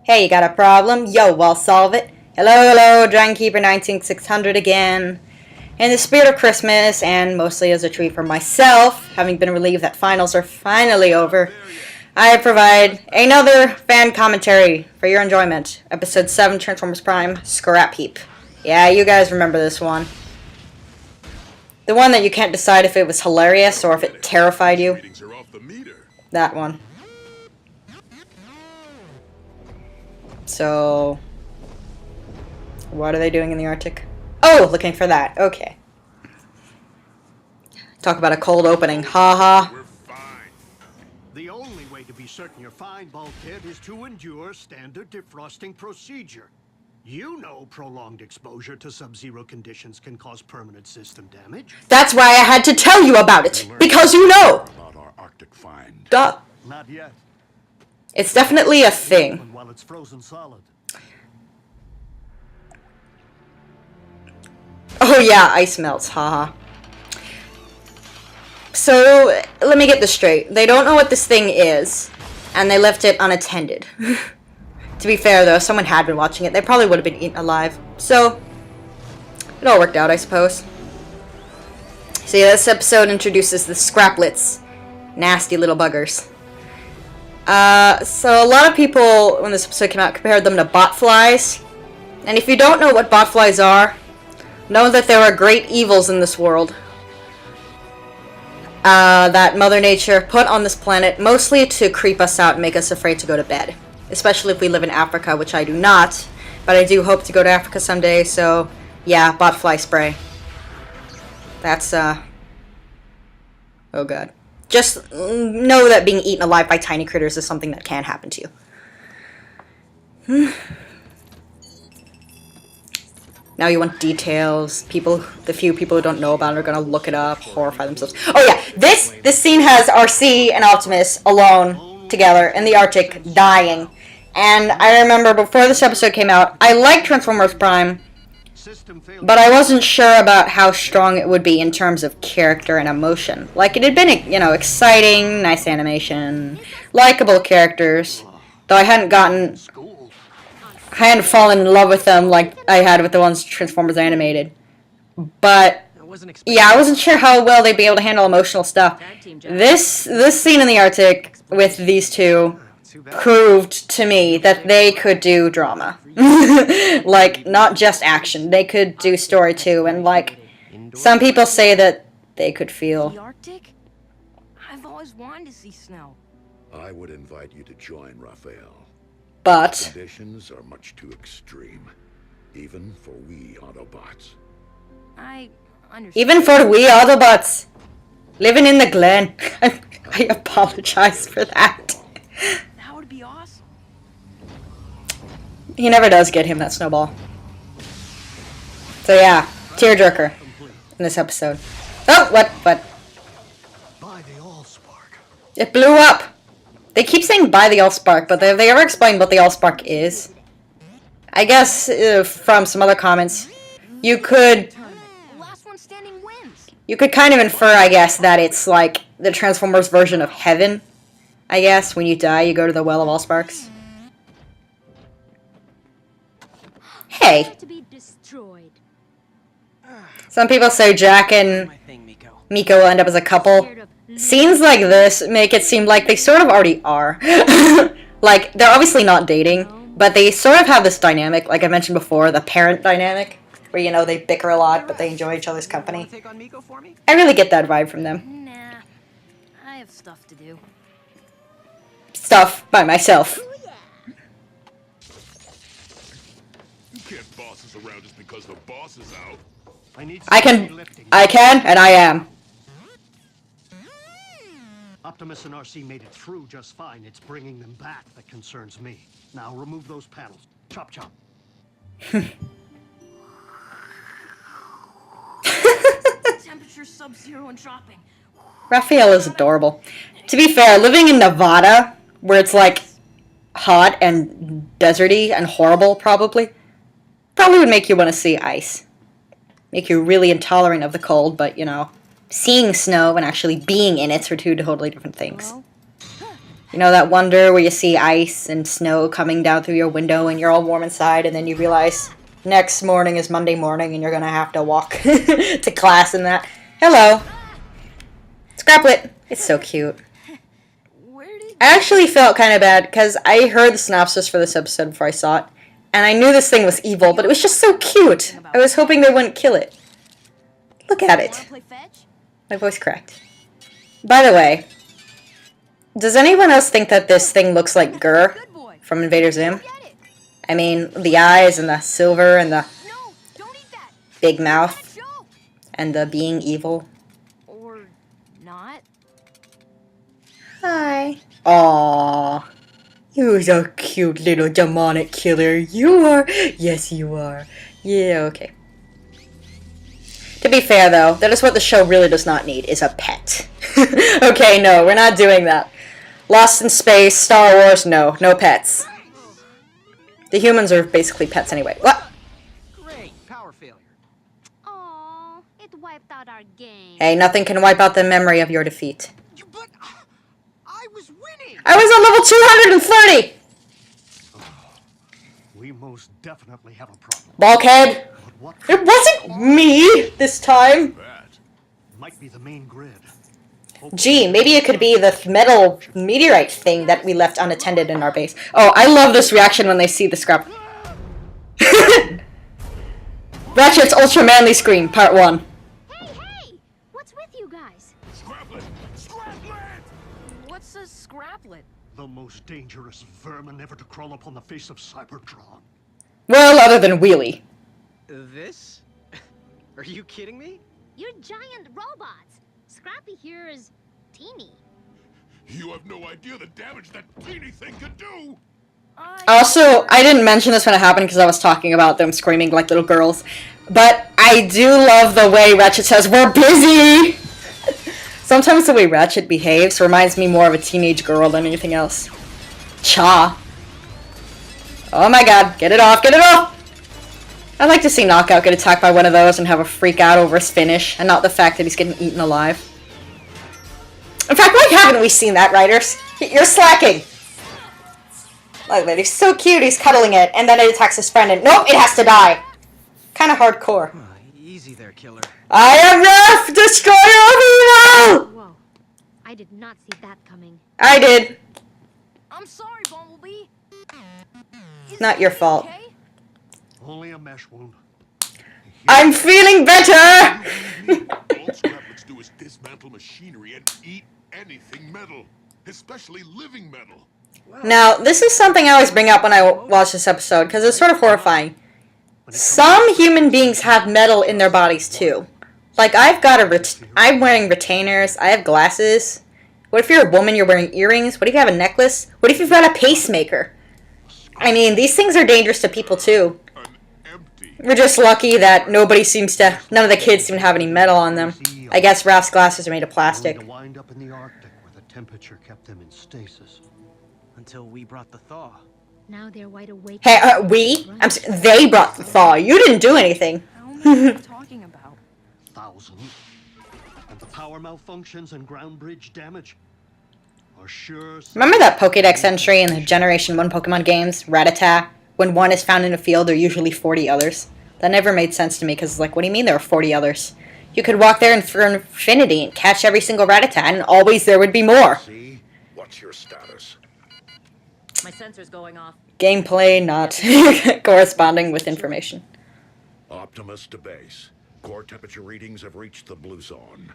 Hey, you got a problem? Yo, I'll solve it. Hello, Dragon Keeper 19600 again. In the spirit of Christmas, and mostly as a treat for myself, having been relieved that finals are finally over, I provide another fan commentary for your enjoyment. Episode 7, Transformers Prime, Scrapheap. Yeah, you guys remember this one. The one that you can't decide if it was hilarious or if it terrified you. That one. So, what are they doing in the Arctic? Oh, looking for that. Okay. Talk about a cold opening. Ha. We're fine. The only way to be certain you're fine, Bulkhead, is to endure standard defrosting procedure. You know prolonged exposure to sub-zero conditions can cause permanent system damage. That's why I had to tell you about it. Because you know. About our Arctic find. Duh. Not yet. It's definitely a thing. While it's frozen solid. Oh yeah, ice melts. Haha. So, let me get this straight. They don't know what this thing is, and they left it unattended. To be fair, though, if someone had been watching it, they probably would have been eaten alive. So, it all worked out, I suppose. So yeah, this episode introduces the Scraplets. Nasty little buggers. So a lot of people, when this episode came out, compared them to botflies. And if you don't know what botflies are, know that there are great evils in this world. That Mother Nature put on this planet mostly to creep us out and make us afraid to go to bed. Especially if we live in Africa, which I do not. But I do hope to go to Africa someday, so yeah, botfly spray. That's, oh god. Just know that being eaten alive by tiny critters is something that can happen to you. Now you want details. The few people who don't know about it are gonna look it up, horrify themselves. Oh yeah, this scene has RC and Optimus alone together in the Arctic, dying. And I remember before this episode came out, I liked Transformers Prime, but I wasn't sure about how strong it would be in terms of character and emotion. Like, it had been, you know, exciting, nice animation, likable characters, though I hadn't fallen in love with them like I had with the ones Transformers animated. But yeah, I wasn't sure how well they'd be able to handle emotional stuff. This scene in the Arctic with these two proved to me that they could do drama. Like, not just action. They could do story too, and like, some people say that they could feel. The Arctic? I've always wanted to see snow. I would invite you to join Raphael. But Conditions are much too extreme, even for we Autobots. I understand. even for we Autobots living in the Glen, I apologize for that. That would be awesome. He never does get him that snowball. So yeah, tearjerker in this episode. Oh, what? By the Allspark. It blew up. They keep saying by the Allspark, but have they ever explained what the Allspark is? I guess from some other comments, you could Last one standing wins. kind of infer, I guess, that it's like the Transformers version of heaven. I guess when you die, you go to the Well of Allsparks. Hey, To be destroyed. some people say Jack and Miko will end up as a couple. Scenes like this make it seem like they sort of already are. Like, they're obviously not dating, but they sort of have this dynamic, like I mentioned before, the parent dynamic, where, you know, they bicker a lot, but they enjoy each other's company. I really get that vibe from them. Nah, I have stuff to do. Stuff by myself. You can't boss us around just because the boss is out. I can, and I am. Optimus and RC made it through just fine. It's bringing them back that concerns me. Now remove those panels. Chop chop. Temperature sub-zero and dropping. Raphael is adorable. To be fair, living in Nevada, where it's like hot and deserty and horrible, probably would make you want to see ice. Make you really intolerant of the cold, but, you know, seeing snow and actually being in it are two totally different things. Hello? You know that wonder where you see ice and snow coming down through your window and you're all warm inside, and then you realize next morning is Monday morning and you're gonna have to walk to class in that. Hello. Scraplet. It's so cute. I actually felt kind of bad because I heard the synopsis for this episode before I saw it, and I knew this thing was evil, but it was just so cute. I was hoping they wouldn't kill it. Look at it. My voice cracked. By the way, does anyone else think that this thing looks like Gur from Invader Zim? I mean, the eyes and the silver and the big mouth and the being evil. Or not. Hi. Aww. You're a cute little demonic killer. You are. Yes, you are. Yeah, okay. To be fair, though, that is what the show really does not need, is a pet. Okay, no, we're not doing that. Lost in Space, Star Wars, no. No pets. The humans are basically pets anyway. What? Great, power failure. Aww, it wiped out our game. Hey, nothing can wipe out the memory of your defeat. But I was winning. I was on level 230! We most definitely have a problem. Bulkhead! But what It wasn't me this time! That. might be the main grid? Gee, maybe it could be the metal meteorite thing that we left unattended in our base. Oh, I love this reaction when they see the scrap. Ratchet's Ultra Manly Scream, Part 1. Hey! What's with you guys? Scraplet! Scraplet! What's a scraplet? The most dangerous vermin ever to crawl upon the face of Cybertron. Well, other than Wheelie. This? Are you kidding me? You're giant robots. Scrappy here is teeny. You have no idea the damage that teeny thing could do! Also, I didn't mention this when it happened because I was talking about them screaming like little girls. But I do love the way Ratchet says, "We're busy!" Sometimes the way Ratchet behaves reminds me more of a teenage girl than anything else. Cha. Oh my god, get it off, get it off! I'd like to see Knockout get attacked by one of those and have a freak out over his finish, and not the fact that he's getting eaten alive. In fact, why haven't we seen that, writers? You're slacking! Look at that, he's so cute, he's cuddling it, and then it attacks his friend, and nope, it has to die! Kinda hardcore. Easy there, killer. I am Wrath, destroyer of evil! Whoa, I did not see that coming. I did. I'm sorry, Bumblebee. Not your fault. Okay? Only a mesh wound. I'm feeling better! All Scraplets do is dismantle machinery and eat anything metal, especially living metal. Now, this is something I always bring up when I watch this episode, because it's sort of horrifying. Some human beings have metal in their bodies, too. Like, I'm wearing retainers, I have glasses. What if you're a woman, you're wearing earrings? What if you have a necklace? What if you've got a pacemaker? I mean, these things are dangerous to people, too. An empty. We're just lucky that none of the kids seem to have any metal on them. I guess Raph's glasses are made of plastic. Only to wind up in the Arctic where the temperature kept them in stasis. Until we brought the thaw. Now they're wide awake. Hey, they brought the thaw. You didn't do anything. How many are you talking about? Thousands. And the power malfunctions and ground bridge damage are sure. Remember that Pokédex entry in the Generation 1 Pokemon games, Rattata? When one is found in a field, there are usually 40 others. That never made sense to me, because, like, what do you mean there are 40 others? You could walk there for infinity and catch every single Rattata, and always there would be more. See? What's your status? My sensor's going off. Gameplay not corresponding with information. Optimus to base. Core temperature readings have reached the blue zone.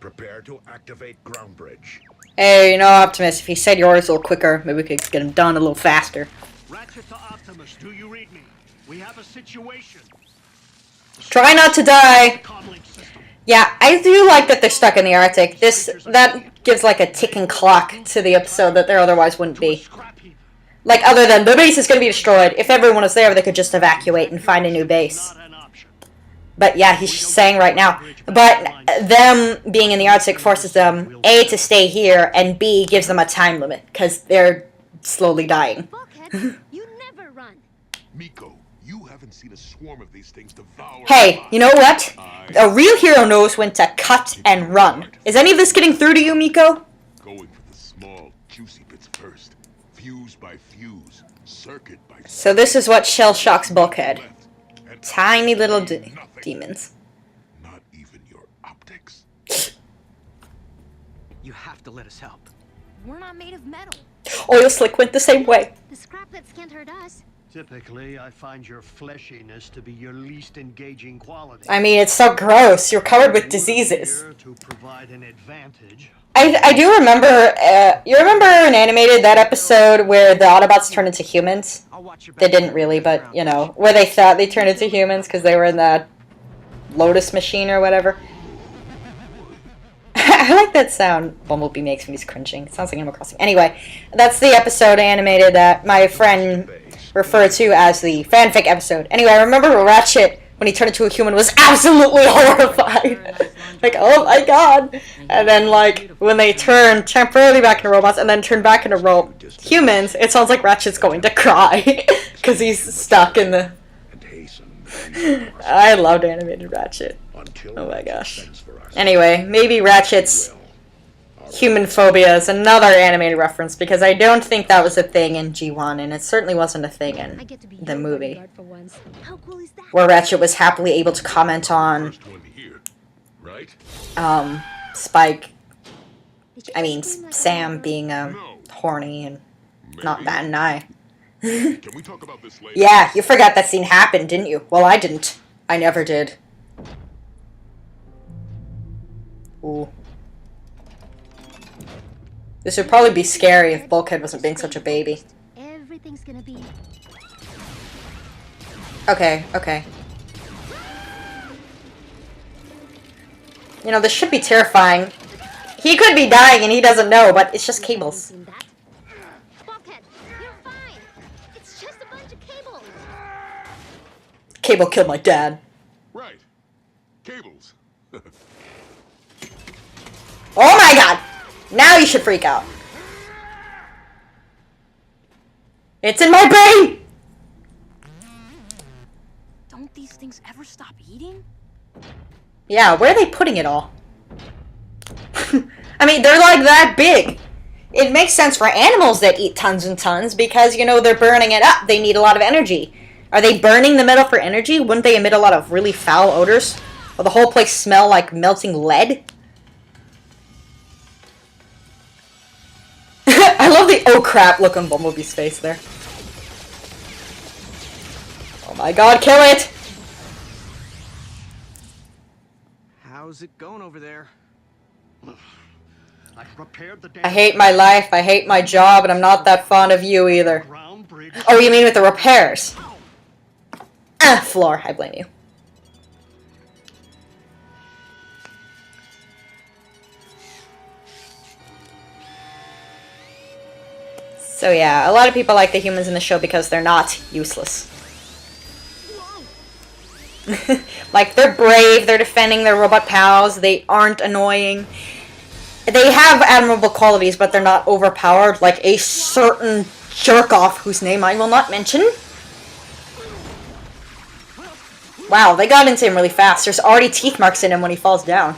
Prepare to activate ground bridge. Hey, you know, Optimus, if you said yours a little quicker, maybe we could get them done a little faster. Ratchet to Optimus, do you read me? We have a situation. Try not to die! Comlink system. Yeah, I do like that they're stuck in the Arctic. That gives like a ticking clock to the episode that there otherwise wouldn't be. Scrapheap. Like, other than the base is going to be destroyed. If everyone was there, they could just evacuate and find a new base. Not an option. But yeah, he's saying right now. But them being in the Arctic forces them, A, to stay here, and B, gives them a time limit, because they're slowly dying. Bulkhead, you never run. Miko, you haven't seen a swarm of these things devour. Hey, you know what? A real hero knows when to cut and run. Is any of this getting through to you, Miko? Going for the small juicy bits first. Fuse by fuse, circuit by circuit. So this is what shell shocks Bulkhead. Left, and Tiny little nothing. demons. Not even your optics. You have to let us help. We're not made of metal. Oil Slick went the same way. The scraplets can't hurt us. Typically, I find your fleshiness to be your least engaging quality. I mean, it's so gross. You're covered with diseases. Here to provide an advantage. I do remember, you remember in Animated that episode where the Autobots turned into humans? I'll watch your They back. didn't really, but, you know, where they thought they turned into humans because they were in that Lotus machine or whatever. I like that sound Bumblebee makes when he's cringing. It sounds like Animal Crossing. Anyway, that's the episode Animated that my friend referred to as the fanfic episode. Anyway, I remember Ratchet, when he turned into a human, was absolutely horrified. Like, oh my god. And then, like, when they turn temporarily back into robots and then turn back into humans, it sounds like Ratchet's going to cry. Because he's stuck in the... And hasten. I loved Animated Ratchet. Until Oh my gosh. sends for us. Anyway, maybe Ratchet's human phobia is another animated reference, because I don't think that was a thing in G1, and it certainly wasn't a thing I in get to be the your movie, bodyguard for once. How cool is that? where Ratchet was happily able to comment on First one here, right? Spike, Did you I mean, scream like a Sam little being horny and not Maybe. batting an eye. Can we talk about this later? Yeah, you forgot that scene happened, didn't you? Well, I didn't. I never did. Ooh. This would probably be scary if Bulkhead wasn't being such a baby. Everything's gonna be... Okay, okay. You know, this should be terrifying. He could be dying and he doesn't know, but it's just cables. Seen that? Bulkhead, you're fine. It's just a bunch of cables. Cable killed my dad. Right. Cables. Oh my god! Now you should freak out. It's in my brain! Don't these things ever stop eating? Yeah, where are they putting it all? I mean, they're like that big. It makes sense for animals that eat tons and tons because, you know, they're burning it up. They need a lot of energy. Are they burning the metal for energy? Wouldn't they emit a lot of really foul odors? Will the whole place smell like melting lead? I love the oh crap look on Bumblebee's face there. Oh my god, kill it! How's it going over there? I prepared the I hate my life, I hate my job, and I'm not that fond of you either. ground bridge. Oh, you mean with the repairs? Ah, Floor, I blame you. So yeah, a lot of people like the humans in the show because they're not useless. Like, they're brave, they're defending their robot pals, they aren't annoying. They have admirable qualities, but they're not overpowered, like a certain jerk-off whose name I will not mention. Wow, they got into him really fast. There's already teeth marks in him when he falls down.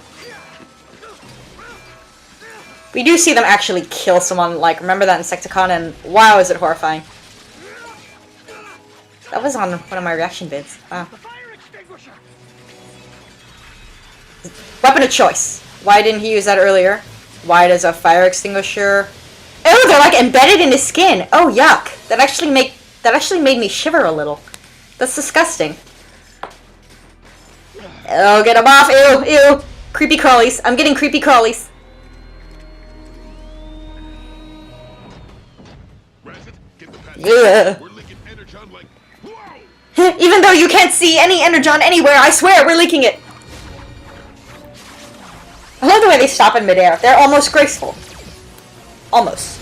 We do see them actually kill someone, like, remember that Insecticon, and wow, is it horrifying. That was on one of my reaction vids. Wow. Weapon of choice. Why didn't he use that earlier? Why does a fire extinguisher... Oh, they're like embedded in his skin. Oh, yuck. That actually made me shiver a little. That's disgusting. Oh, get him off. Ew, ew. Creepy crawlies. I'm getting creepy crawlies. Ratchet, get the pad. Yeah. We're leaking energon like... Whoa! Even though you can't see any energon anywhere, I swear, we're leaking it. I love the way they stop in midair. They're almost graceful. Almost.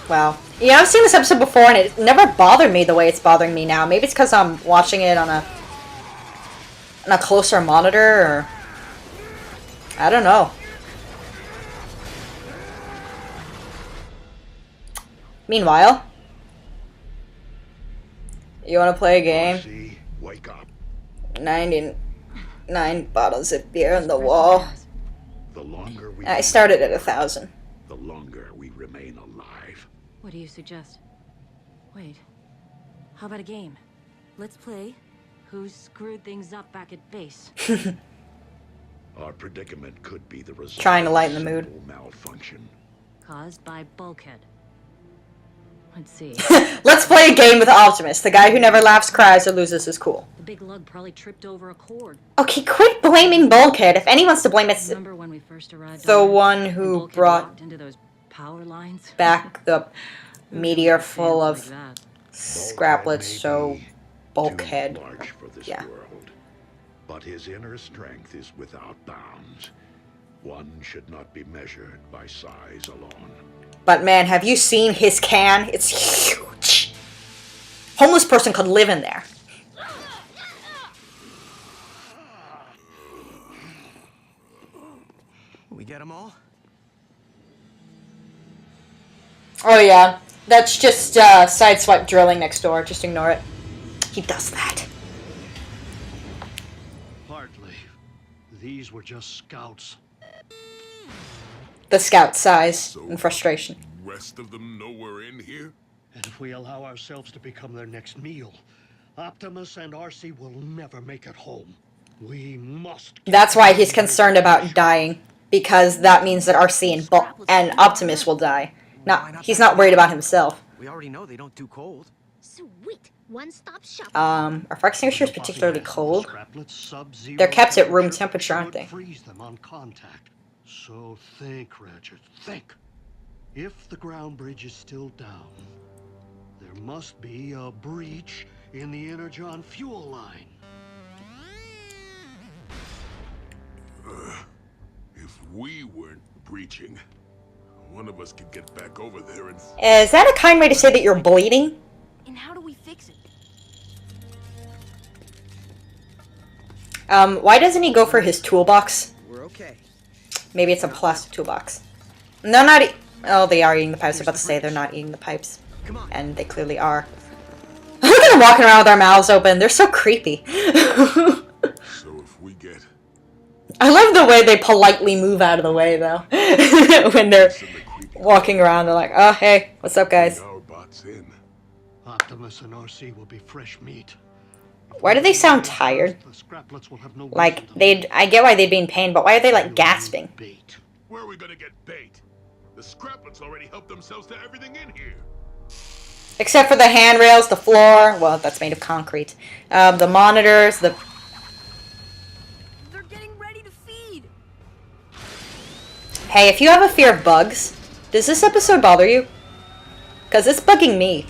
Wow. Yeah, I've seen this episode before and it never bothered me the way it's bothering me now. Maybe it's because I'm watching it on a closer monitor, or... I don't know. Meanwhile... You want to play a game? See, wake up. 90. 9 bottles of beer on the wall. The longer we I started at 1,000. the longer we remain alive. What do you suggest? Wait. How about a game? Let's play who screwed things up back at base. Our predicament could be the result Trying to lighten of the mood. simple malfunction. Caused by Bulkhead. Let's see. Let's play a game with Optimus, the guy who never laughs, cries, or loses his cool. The big lug probably tripped over a cord. Okay, quit blaming Bulkhead. If anyone's to blame, it's Remember when we first arrived? the on Earth one and who Bulkhead brought walked into those power lines? back the Who meteor knows full like of that? scraplets, so Bulkhead. Too large for this Yeah. world. But his inner strength is without bounds. One should not be measured by size alone. But man, have you seen his can? It's huge. Homeless person could live in there. We get them all? Oh yeah, that's just sideswipe drilling next door. Just ignore it. He does that. Hardly. These were just scouts. The scout sighs in frustration. Rest of them know we're in here? And if we allow ourselves to become their next meal, Optimus and RC will never make it home. We must. That's why he's concerned about dying, because that means that RC and Optimus will die. He's not worried about himself. We already know they don't do cold. Sweet. One-stop shop. Are fire extinguishers particularly cold? Scraplets sub-zero They're kept at room temperature, aren't they? Freeze them on contact. So think, Ratchet, think. If the ground bridge is still down, there must be a breach in the Energon fuel line. If we weren't breaching, one of us could get back over there and... Is that a kind way to say that you're bleeding? And how do we fix it? Why doesn't he go for his toolbox? We're okay. Maybe it's a plastic toolbox. No, not oh, they are eating the pipes. I was about to say they're not eating the pipes. Come on. And they clearly are. Look at them walking around with their mouths open. They're so creepy. So if we get... I love the way they politely move out of the way, though. When they're walking around, they're like, oh, hey, what's up, guys? Our bots in. Optimus and RC will be fresh meat. Why do they sound tired? The Scraplets will have no Like, reason to I get why they'd be in pain, but why are they, like, gasping? bait. Where are we gonna get bait? The Scraplets already helped themselves to everything in here. Except for the handrails, the floor, well, that's made of concrete. The monitors, the... They're getting ready to feed. Hey, if you have a fear of bugs, does this episode bother you? Because it's bugging me.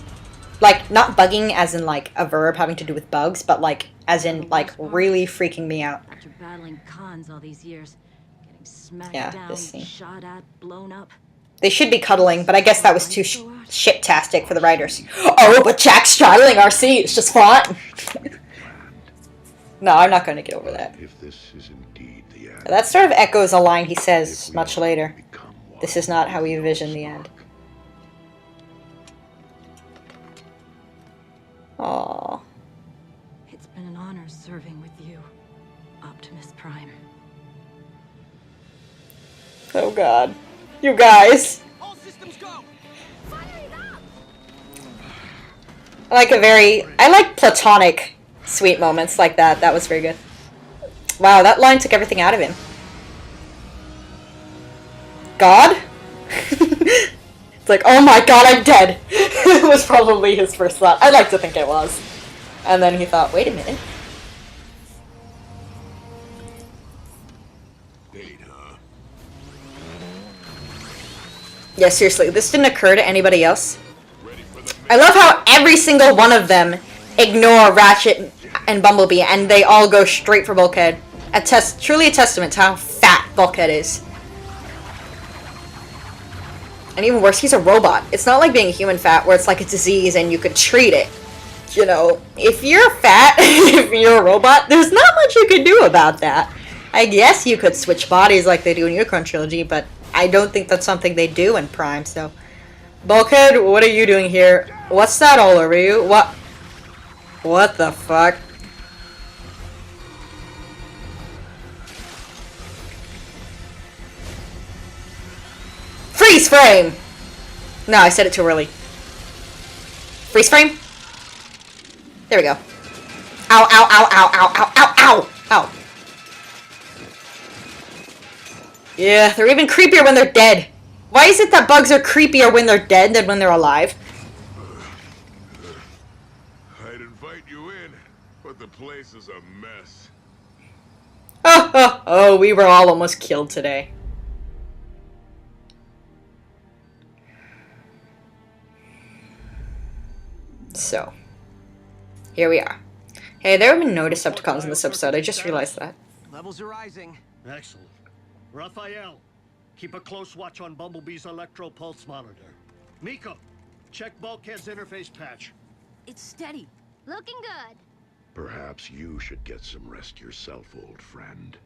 Like, not bugging as in, like, a verb having to do with bugs, but, like, as in, like, really freaking me out. After battling cons all these years, getting smacked Yeah, down, this scene. shot at, blown up. They should be cuddling, but I guess that was too shit-tastic for the writers. Oh, but Jack straddling RC is just fun! No, I'm not going to get over that. If this is indeed the end, That sort of echoes a line he says if we much all later. become one, This is not how we envision the end. Aww. It's been an honor serving with you, Optimus Prime. Oh god. You guys. All systems go. I like platonic sweet moments like that. That was very good. Wow, that line took everything out of him. God? It's like, oh my god, I'm dead. It was probably his first thought. I'd like to think it was. And then he thought, wait a minute. Bait, huh? Yeah, seriously, this didn't occur to anybody else. Ready for the... I love how every single one of them ignore Ratchet and Bumblebee, and they all go straight for Bulkhead. Truly a testament to how fat Bulkhead is. And even worse, he's a robot. It's not like being human fat, where it's like a disease and you could treat it. You know, if you're fat, if you're a robot, there's not much you can do about that. I guess you could switch bodies like they do in Unicron Trilogy, but I don't think that's something they do in Prime, so... Bulkhead, what are you doing here? What's that all over you? What the fuck? Freeze frame! No, I said it too early. Freeze frame? There we go. Ow, ow, ow, ow, ow, ow, ow, ow! Ow. Yeah, they're even creepier when they're dead. Why is it that bugs are creepier when they're dead than when they're alive? I'd invite you in, but the place is a mess. Oh, oh, oh, we were all almost killed today. So, here we are. Hey, there have been no Decepticons in this episode. I just realized that. Levels are rising. Excellent. Raphael, keep a close watch on Bumblebee's electro-pulse monitor. Miko, check Bulkhead's interface patch. It's steady. Looking good. Perhaps you should get some rest yourself, old friend.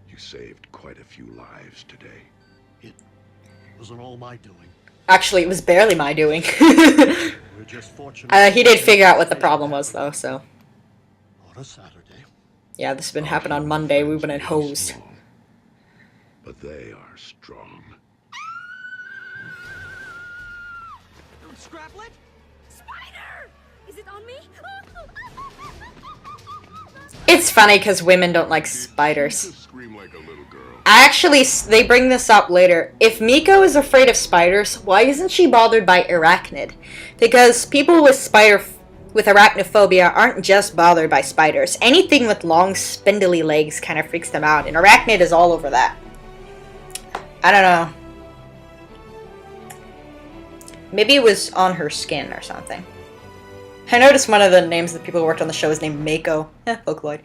You saved quite a few lives today. It wasn't all my doing. Actually, it was barely my doing. We're just fortunate. He did figure out what the problem was, though, so. On a Saturday. Yeah, this has been happening on Monday. We've been hosed. But they are strong. Scraplet? Spider! Is it on me? It's funny because women don't like spiders. Just scream like a little girl. Actually, they bring this up later. If Miko is afraid of spiders, why isn't she bothered by arachnid? Because people with arachnophobia aren't just bothered by spiders. Anything with long, spindly legs kind of freaks them out, and arachnid is all over that. I don't know. Maybe it was on her skin or something. I noticed one of the names of the people who worked on the show is named Mako. Vocaloid.